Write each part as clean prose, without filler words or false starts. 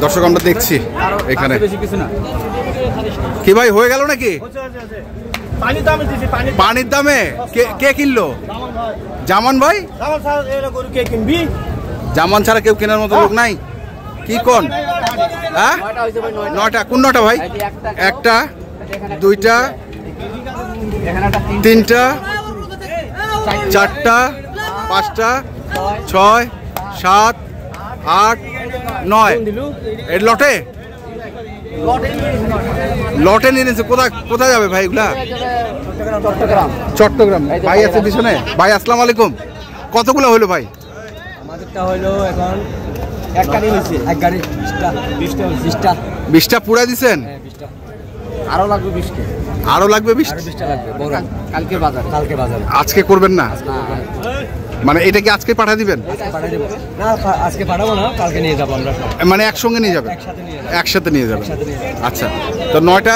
দর্শক আমরা দেখছি এখানে কি ভাই হয়ে গেল নাকি পানির দামে কে কিনলো জামান ভাই জামান ছাড়া কেউ কেনার মতো লোক নাই কি কোন হ্যাঁ 9টা কোন 9টা ভাই একটা দুইটা তিনটা চারটা পাঁচটা 6 7 8 9 এর লটে নিয়ে নিয়েছে কোথায় যাবে ভাই এগুলা চট্টগ্রাম ভাই আছে পিছনে ভাই আসসালামু আলাইকুম কতগুলো হলো ভাই আমাদেরটা হলো এখন এক গাড়ি হয়েছে এক গাড়ি 20টা পুরা দিছেন আরো লাগবে 20টা আরো লাগবে 20টা লাগবে কালকে বাজার আজকে করবেন না মানে এটা কি আজকে পাঠিয়ে দিবেন না আজকে পাঠাবো না কালকে নিয়ে যাবো আমরা মানে একসঙ্গে নিয়ে যাবেন একসাথে নিয়ে যাবেন আচ্ছা তো 9টা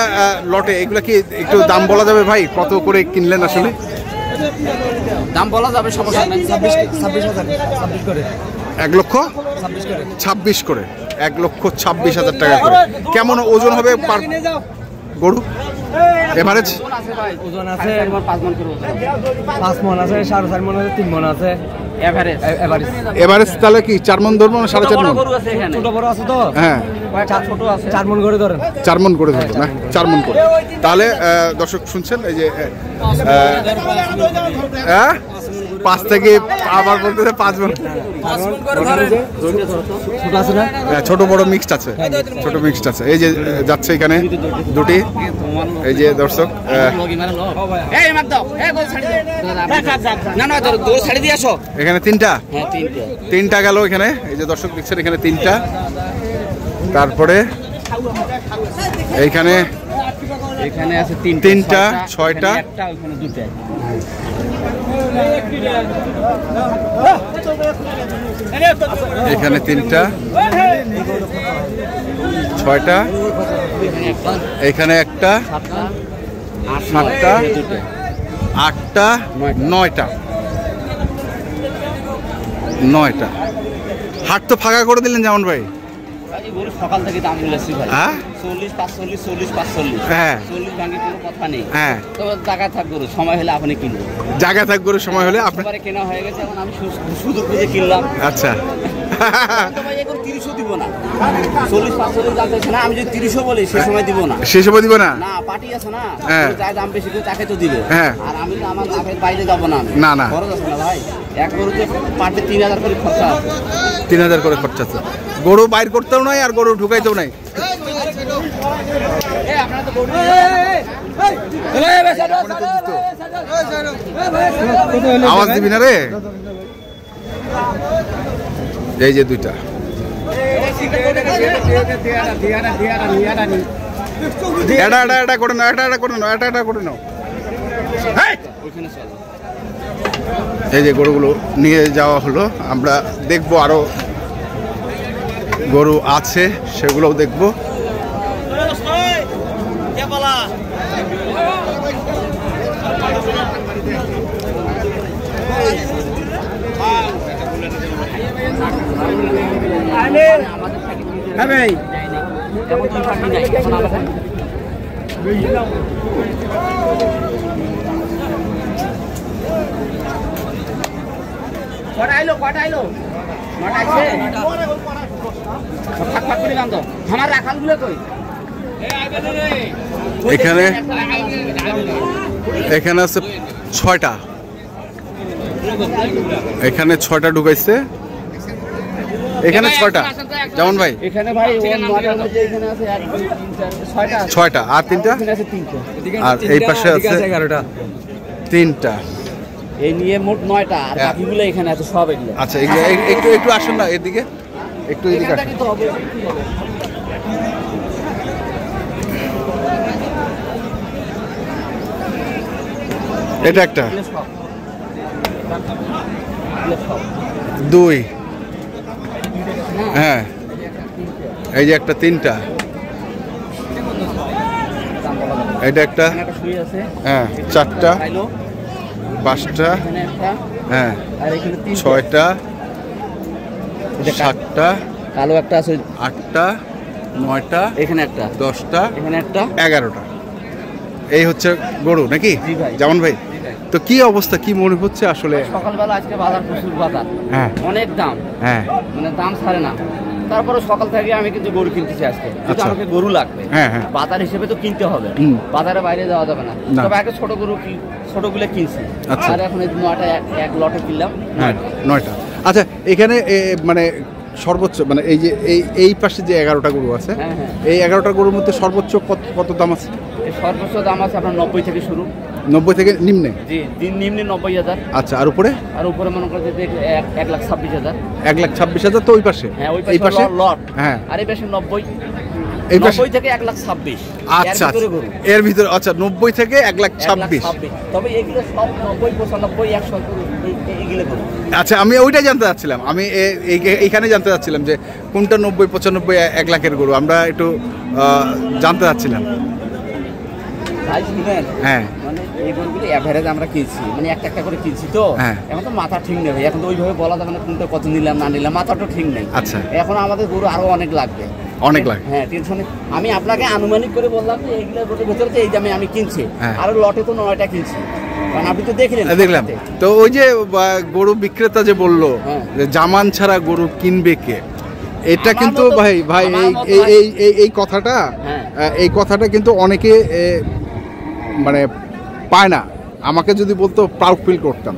লটে এগুলা কি একটু দাম বলা যাবে ভাই কত করে কিনলেন আসলে দাম বলা যাবে সমস্যা নাই 26,000 করে 1,26,000 করে 1,26,000 টাকা করে কেমন ওজন হবে গরু এভারেজ ওজন আছে 5 মণ করে 5 মণ আছে 4.5 মণ আছে 3 মণ আছে এভারেজ তাহলে কি 4 মণ ধরবো না 4.5 মণ ছোট বড় আছে তো হ্যাঁ ছোট আছে 4 মণ করে ধরেন 4 মণ করে ধরবেন না 4 মণ করে তাহলে দর্শক শুনছেন এই যে 5 থেকে আবার বলতেছে 5 মণ ছোট বড় মিক্সড আছে ছোট মিক্সড আছে এই যে যাচ্ছে এখানে দুটি এই যে দর্শক এখানে তিনটা গেল এখানে এই যে দর্শক দেখছেন এখানে 3টা তারপরে এইখানে আছে 3টা 6টা এখানে 3টা 6টা এখানে একটা 7টা 8টা 9টা হাট তো ফাঁকা করে দিলেন যেমন ভাই সকাল থেকে দাম বলেছি ভাই হ্যাঁ 40 45 হ্যাঁ 40 ভাঙি কোনো কথা নেই হ্যাঁ তো জায়গা থাক গরু সময় হলে আপনি কিনবেন জায়গা থাক গরু সময় হলে আপনি কেনা হয়ে গেছে এখন আমি শুধু খুঁজে কিনলাম আচ্ছা তো ভাই এখন 30 দিব না 40 45 দাম চাইছে না আমি যদি 30 বলি সেই সময় দিব না না পার্টি আছে না যার দাম বেশি করে তাকে তো দিবে আর আমি আমার লাভের বাইরে যাব না না খরচ আছে না ভাই এক গরুতে পার্টি 3000 করে খরচা আছে 3000 করে খরচা আছে গরু বাইর করতেও নাই আর গরু ঢুকাইতেও নাই আওয়াজ দিবি না রে এই যে 2টা এটা করে নাও এটা করে নাও এই যে গরুগুলো নিয়ে যাওয়া হলো আমরা দেখবো আরো গরু আছে সেগুলোও দেখবো এখানে আছে 6টা এখানে 6টা ঢুকাইছে এখানে 6টা যেমন ভাই এখানে ভাই 6টা আর 3টা আর এই পাশে আছে 11টা 3টা এই নিয়ে মোট 9টা আর বাকিগুলো এখানে আছে সব এগুলো আচ্ছা একটু আসুন না এদিকে একটু এদিকে আসুন এটা একটা 2 হ্যাঁ এই যে একটা 3টা এটা একটা হ্যাঁ 4টা 5টা হ্যাঁ 6টা 7টা কালো একটা আছে, 8টা 9টা এখানে একটা, 10টা এখানে একটা, 11টা। এই হচ্ছে গরু নাকি জি ভাই। যেমন ভাই, তো কি অবস্থা, কি মনে হচ্ছে আসলে? সকালবেলা আজকে বাজার প্রচুর বাজার, হ্যাঁ অনেক দাম, হ্যাঁ মানে দাম ছাড়ে না। তারপরে সকাল থেকে আমি কিন্তু গরু কিনতেছি আজকে, কিন্তু আচ্ছা। আমাকে গরু লাগবে, হ্যাঁ হ্যাঁ বাজার হিসেবে তো কিনতে হবে, হুম। বাজারে বাইরে যাওয়া যাবে না। না। তবে আগে ছোট গরু ছোটগুলো কিনছি, আচ্ছা। আর এখন এই 9টা এক লটে কিনলাম। হ্যাঁ 9টা। আচ্ছা এখানে মানে সর্বোচ্চ মানে এই যে এই পাশে যে 11টা গরু আছে, হ্যাঁ হ্যাঁ, এই 11টা গরুর মধ্যে সর্বোচ্চ কত দাম আছে? এই সর্বোচ্চ দাম আছে আপনার 90 থেকে শুরু। 90 থেকে নিম্নে? জি, নিম্নে 90,000। আচ্ছা, আর উপরে? আর উপরে মনে করছে যে 1,26,000। 1,26,000 তো ওই পাশে? হ্যাঁ ওই এই পাশে লট, হ্যাঁ। আর এই পাশে 90, এই পাশে 90 থেকে 1,26,000। আচ্ছা এর ভিতরে, আচ্ছা 90 থেকে 1,26,000। তবে এগুলো সব 90, 95, 100 এগুলো গরু। আচ্ছা আমি ওইটাই জানতে চাচ্ছিলাম, আমি এইখানে জানতে চাচ্ছিলাম যে কোনটা 90, 95, 1 লাখের গরু, আমরা একটু জানতে চাচ্ছিলাম। ভাই শুনেন, হ্যাঁ মানে এই গরুগুলো এভারেজ আমরা কিনছি, মানে একটা করে কিনছি তো, হ্যাঁ। এখন তো মাথা ঠিক নেই ভাই, এখন তো ওইভাবে বলা যাবে না কোনটা কত নিলাম না নিলাম, মাথাটা ঠিক নেই। আচ্ছা এখন আমাদের গরু আরো অনেক লাগবে, অনেক লাগে। হ্যাঁ টেনশনে আমি আপনাকে আনুমানিক করে বললাম যে এইগুলো গরুর ভেতরে তো এই দামে আমি কিনছি, হ্যাঁ। আর লটে তো 9টা কিনছি, কারণ আপনি তো দেখলেন। দেখলাম তো ওই যে গরু বিক্রেতা যে বললো হ্যাঁ। যে জামান ছাড়া গরু কিনবে কে, এটা আমার কিন্তু মতো- ভাই আমার মতো এই কথাটা, হ্যাঁ। এই কথাটা কিন্তু অনেকে মানে পায় না। আমাকে যদি বলতো প্রাউড ফিল করতাম।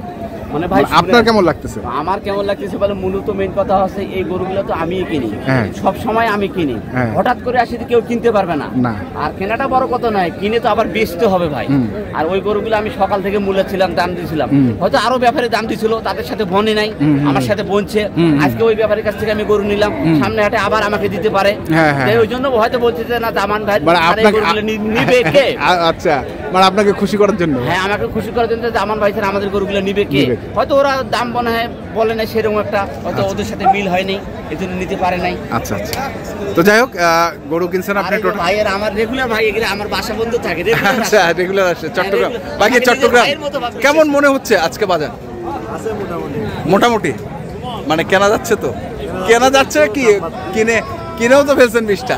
মানে ভাই আপনার কেমন লাগতেছে? আমার কেমন লাগতেছে বলে মূলত মেইন কথা হচ্ছে এই গরুগুলো তো আমিই কিনি, হ্যাঁ। সব সময় আমি কিনি, হ্যাঁ। হঠাৎ করে আসি তো কেউ কিনতে পারবে না, না। আর কেনাটা বড় কথা নয়, কিনে তো আবার বেচতে হবে ভাই। হুম। আর ওই গরুগুলো আমি সকাল থেকে মূল্য ছিলাম, দাম দিয়েছিলাম, হুম। হয়তো আরো ব্যাপারে দাম দিছিল, তাদের সাথে বনে নাই, হুম, হুম, আমার সাথে বনছে, হুম, হুম। আজকে ওই ব্যাপারের কাছ থেকে আমি গরু নিলাম, হুম। সামনে হাটে আবার আমাকে দিতে পারে, হ্যাঁ, হ্যাঁ। তাই ওই জন্য হয়তো বলছে যে না জামান ভাই মানে আর এই আপনাকে গরুগুলো নিবে কে। আচ্ছা মানে আপনাকে খুশি করার জন্য? হ্যাঁ আমাকে খুশি করার জন্য যে জামান ভাই স্যার আমাদের গরুগুলো নিবে কে, নিবে কে? হয়তো ওরা দাম বলে নাই সেরকম একটা, হয়তো ওদের সাথে মিল হয়নি, এই জন্য নিতে পারে নাই। আচ্ছা আচ্ছা, তো যাই হোক গরু কিনছেন আপনি টোটাল? ভাইয়ের আমার রেগুলার ভাই, এগুলো আমার বাসা বন্ধু থাকে regular আচ্ছা আসে। রেগুলার আসে চট্টগ্রাম, regular। বাকি আমাকে চট্টগ্রাম। ভাইয়ের মতো ভাবছে। কেমন মনে হচ্ছে আজকে বাজার? মোটামুটি মানে কেনা যাচ্ছে তো, কেনা যাচ্ছে কি কিনেও তো ফেলছেন 20টা,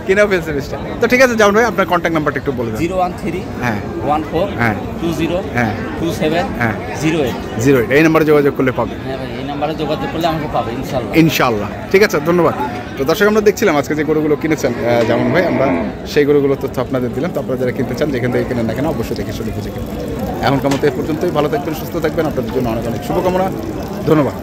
কিনেও ফেলছেন 20টা। তো ঠিক আছে জামান ভাই, আপনার কন্ট্যাক্ট নাম্বারটা একটু বলে দেন। 013 হ্যাঁ 14 হ্যাঁ 20 হ্যাঁ 27 হ্যাঁ 08। 08 এই নাম্বারে যোগাযোগ করলে পাবে হ্যাঁ ভাই, এই নাম্বারে যোগাযোগ করলে আমাকে পাবে ইনশাআল্লাহ। ইনশাআল্লাহ। ঠিক আছে, ধন্যবাদ। তো দর্শক আমরা দেখছিলাম আজকে যে গরুগুলো কিনেছেন জামান ভাই, আমরা সেই গরুগুলোর তথ্য আপনাদের দিলাম। তো আপনারা যারা কিনতে চান যেখান থেকে কেনেন না কেন অবশ্যই দেখে শুনে বুঝে কিনবেন। এখনকার মতো এ পর্যন্তই, ভালো থাকবেন, সুস্থ থাকবেন, আপনাদের জন্য অনেক অনেক শুভকামনা, ধন্যবাদ।